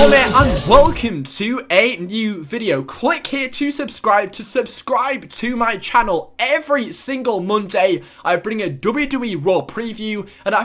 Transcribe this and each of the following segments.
Hello mate, and welcome to a new video. Click here to subscribe to my channel. Every single Monday I bring a WWE Raw preview and I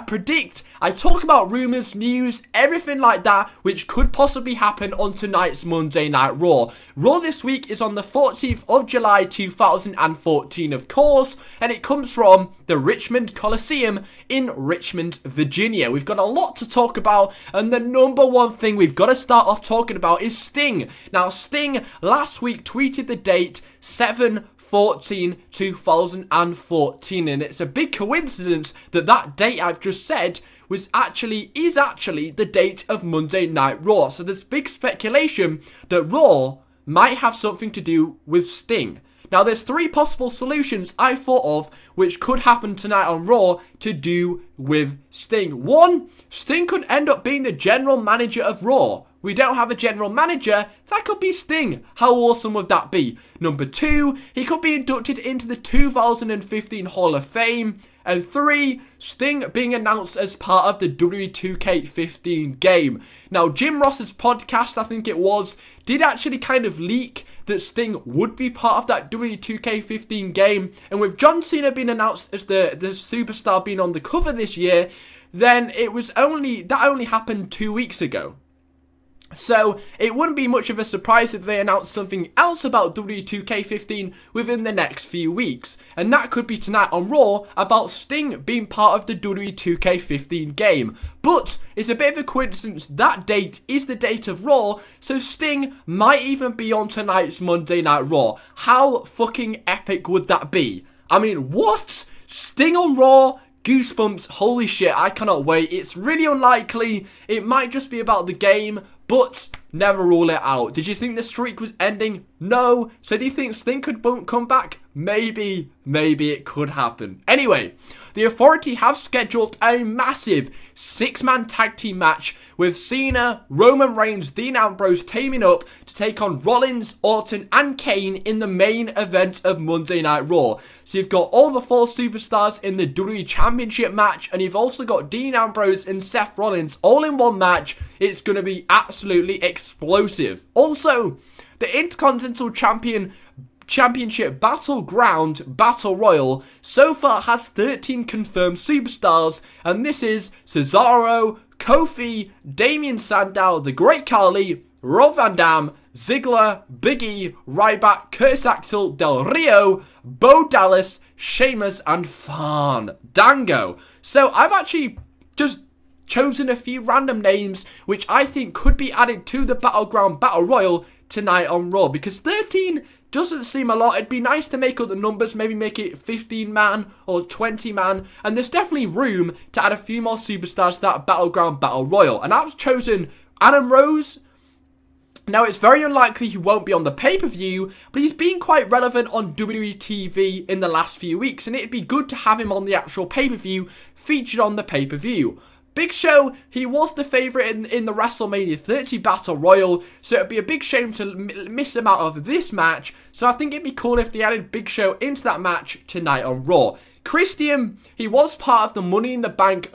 talk about rumors, news, everything like that which could possibly happen on tonight's Monday Night Raw. Raw this week is on the 14th of July 2014, of course, and it comes from the Richmond Coliseum in Richmond, Virginia. We've got a lot to talk about, and the number one thing we've got to start off talking about is Sting. Now, Sting last week tweeted the date 7/14/2014, and it's a big coincidence that that date I've just said is actually the date of Monday Night Raw. So there's big speculation that Raw might have something to do with Sting. Now, there's three possible solutions I thought of which could happen tonight on Raw to do with Sting. One, Sting could end up being the general manager of Raw. We don't have a general manager, that could be Sting. How awesome would that be? Number two, he could be inducted into the 2015 Hall of Fame. And three, Sting being announced as part of the WWE 2K15 game. Now, Jim Ross's podcast, I think it was, did actually kind of leak that Sting would be part of that WWE 2K15 game. And with John Cena being announced as the superstar being on the cover this year, then that only happened 2 weeks ago. So, it wouldn't be much of a surprise if they announced something else about WWE 2K15 within the next few weeks. And that could be tonight on Raw about Sting being part of the WWE 2K15 game. But, it's a bit of a coincidence that date is the date of Raw, so Sting might even be on tonight's Monday Night Raw. How fucking epic would that be? I mean, what? Sting on Raw? Goosebumps, holy shit, I cannot wait. It's really unlikely, it might just be about the game, but never rule it out. Did you think the streak was ending? No. So do you think Sting could come back? Maybe it could happen. Anyway, the Authority have scheduled a massive 6-man tag team match with Cena, Roman Reigns, Dean Ambrose teaming up to take on Rollins, Orton and Kane in the main event of Monday Night Raw. So you've got all the 4 superstars in the WWE Championship match, and you've also got Dean Ambrose and Seth Rollins all in one match. It's going to be absolutely explosive. Also, the Intercontinental Championship Battleground Battle Royal so far has 13 confirmed superstars, and this is Cesaro, Kofi, Damien Sandow, The Great Khali, Rob Van Dam, Ziggler, Big E, Ryback, Curtis Axel, Del Rio, Bo Dallas, Sheamus, and Fandango. So I've actually just chosen a few random names which I think could be added to the Battleground Battle Royal tonight on Raw, because 13 doesn't seem a lot. It'd be nice to make up the numbers, maybe make it 15-man or 20-man, and there's definitely room to add a few more superstars to that Battleground Battle Royal. And I've chosen Adam Rose. Now, it's very unlikely he won't be on the pay-per-view, but he's been quite relevant on WWE TV in the last few weeks, and it'd be good to have him on the actual pay-per-view, featured on the pay-per-view. Big Show, he was the favourite in the WrestleMania 30 Battle Royal, so it'd be a big shame to miss him out of this match, so I think it'd be cool if they added Big Show into that match tonight on Raw. Christian, he was part of the Money in the Bank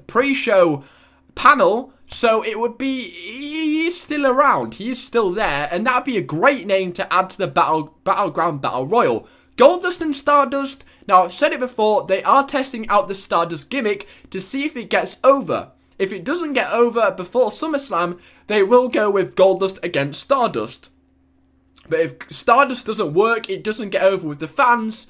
pre-show panel, so it would be, he is still around, he is still there, and that'd be a great name to add to the Battleground Battle Royal. Goldust and Stardust, now I've said it before, they are testing out the Stardust gimmick to see if it gets over. If it doesn't get over before SummerSlam, they will go with Goldust against Stardust. But if Stardust doesn't work, it doesn't get over with the fans,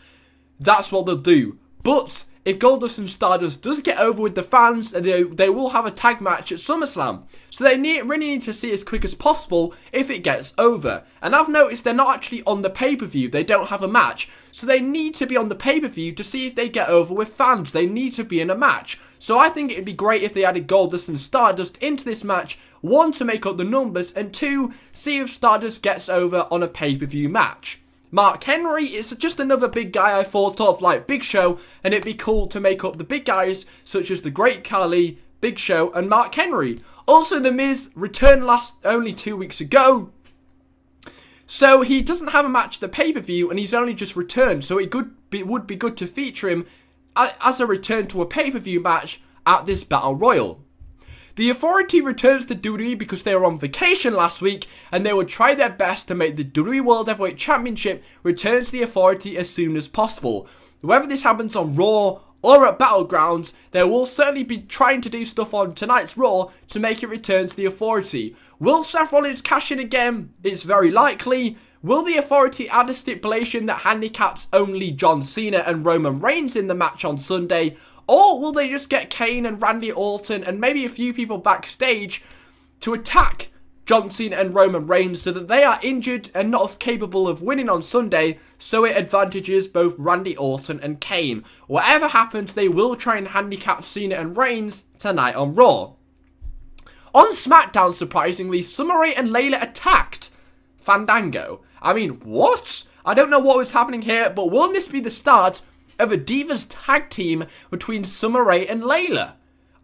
that's what they'll do. But if Goldust and Stardust does get over with the fans, they will have a tag match at SummerSlam. So they really need to see it as quick as possible if it gets over. And I've noticed they're not actually on the pay-per-view. They don't have a match. So they need to be on the pay-per-view to see if they get over with fans. They need to be in a match. So I think it'd be great if they added Goldust and Stardust into this match. 1, to make up the numbers, and 2, see if Stardust gets over on a pay-per-view match. Mark Henry is just another big guy I thought of, like Big Show, and it'd be cool to make up the big guys such as The Great Khali, Big Show, and Mark Henry. Also, The Miz returned only 2 weeks ago, so he doesn't have a match at the pay-per-view, and he's only just returned, so it would be good to feature him as a return to a pay-per-view match at this Battle Royal. The Authority returns to WWE because they were on vacation last week, and they will try their best to make the WWE World Heavyweight Championship return to the Authority as soon as possible. Whether this happens on Raw or at Battlegrounds, they will certainly be trying to do stuff on tonight's Raw to make it return to the Authority. Will Seth Rollins cash in again? It's very likely. Will the Authority add a stipulation that handicaps only John Cena and Roman Reigns in the match on Sunday? Or will they just get Kane and Randy Orton and maybe a few people backstage to attack John Cena and Roman Reigns so that they are injured and not as capable of winning on Sunday, so it advantages both Randy Orton and Kane? Whatever happens, they will try and handicap Cena and Reigns tonight on Raw. On SmackDown, surprisingly, Summer Rae and Layla attacked Fandango. I mean, what? I don't know what was happening here, but will this be the start of a Divas tag team between Summer Rae and Layla?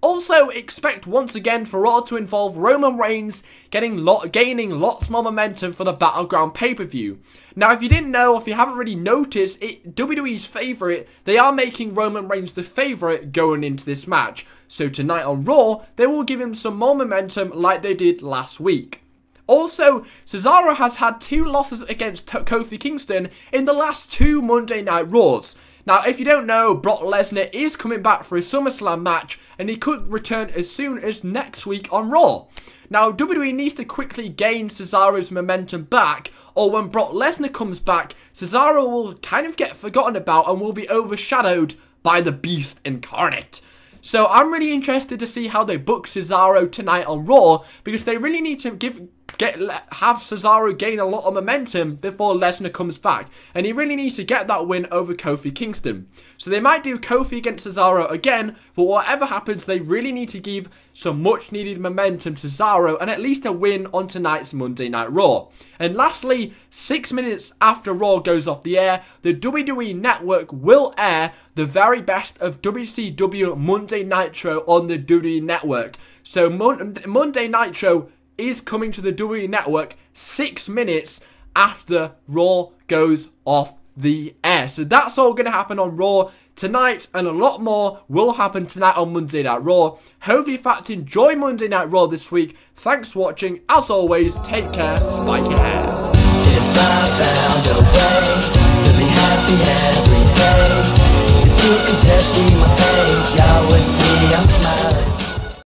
Also, expect once again for Raw to involve Roman Reigns gaining lots more momentum for the Battleground pay-per-view. Now, if you didn't know, or if you haven't really noticed, WWE's favourite, they are making Roman Reigns the favourite going into this match. So tonight on Raw, they will give him some more momentum like they did last week. Also, Cesaro has had 2 losses against Kofi Kingston in the last 2 Monday Night Raws. Now, if you don't know, Brock Lesnar is coming back for a SummerSlam match, and he could return as soon as next week on Raw. Now, WWE needs to quickly gain Cesaro's momentum back, or when Brock Lesnar comes back, Cesaro will kind of get forgotten about and will be overshadowed by the Beast incarnate. So I'm really interested to see how they book Cesaro tonight on Raw, because they really need to have Cesaro gain a lot of momentum before Lesnar comes back, and he really needs to get that win over Kofi Kingston. So they might do Kofi against Cesaro again, but whatever happens, they really need to give some much needed momentum to Cesaro and at least a win on tonight's Monday Night Raw. And lastly, 6 minutes after Raw goes off the air, the WWE Network will air the very best of WCW Monday Nitro on the WWE Network. So Monday Nitro is coming to the WWE Network 6 minutes after Raw goes off the air. So that's all going to happen on Raw tonight, and a lot more will happen tonight on Monday Night Raw. Hope you fact enjoy Monday Night Raw this week. Thanks for watching. As always, take care, spike your hair. If I found a way to be happy every day, if you could just see my face, y'all would see I'm smiling.